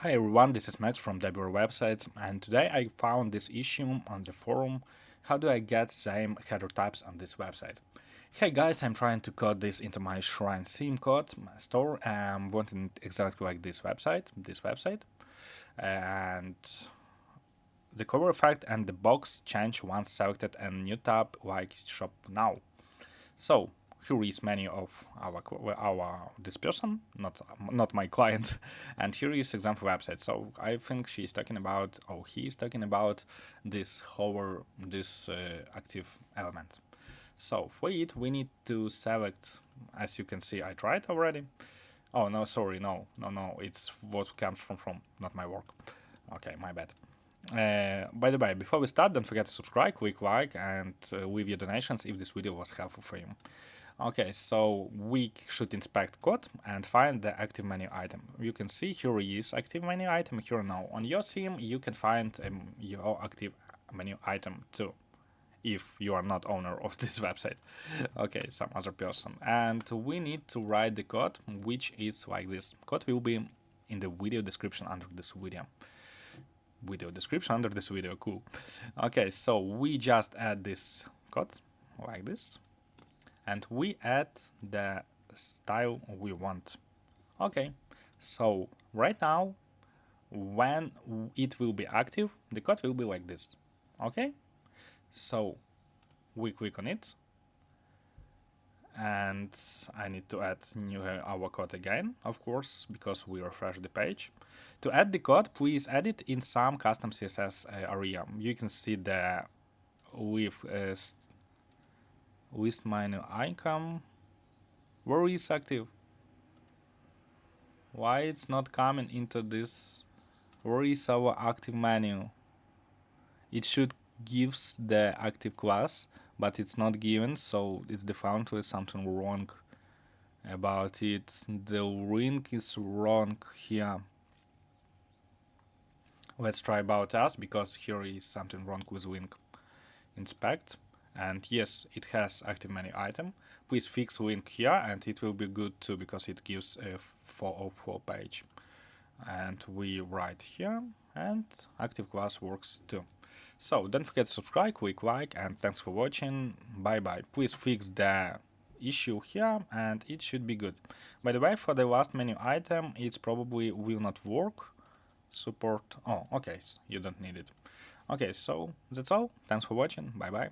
Hi everyone, this is Max from WR Websites, and today I found this issue on the forum. How do I get same header types on this website? Hey guys, I'm trying to code this into my Shrine theme code store. I'm wanting it exactly like this website, and the cover effect and the box change once selected and new tab like Shop Now. So here is menu of our this person, not my client, and here is example website. So I think she's talking about, oh, he is talking about this hover, this active element. So for it, we need to select. As you can see, I tried already. Oh no, sorry, no, it's what comes from, not my work. Okay, my bad. By the way, before we start, don't forget to subscribe, click like, and leave your donations if this video was helpful for you. Okay, so we should inspect code and find the active menu item. You can see here is active menu item, here now. On your theme, you can find your active menu item too, if you are not owner of this website. Okay, some other person. And we need to write the code, which is like this. Code will be in the video description under this video. Cool. Okay, so we just add this code like this, and we add the style we want. Okay, so right now when it will be active, the code will be like this. Okay, so we click on it, and I need to add new our code again, of course, because we refresh the page. To add the code, please add it in some custom CSS area. You can see the with list menu icon. Where is active? Why it's not coming into this? Where is our active menu? It should gives the active class, but it's not given, so it's defaultly something wrong about it. The link is wrong here. Let's try about us, because here is something wrong with link. Inspect, and yes, it has active menu item. Please fix link here, and it will be good too, because it gives a 404 page. And we write here, and active class works too. So don't forget to subscribe, click like, and thanks for watching. Bye bye. Please fix the issue here, and it should be good. By the way, for the last menu item, it's probably will not work. Support. Oh, okay, so you don't need it. Okay, so that's all. Thanks for watching. Bye bye.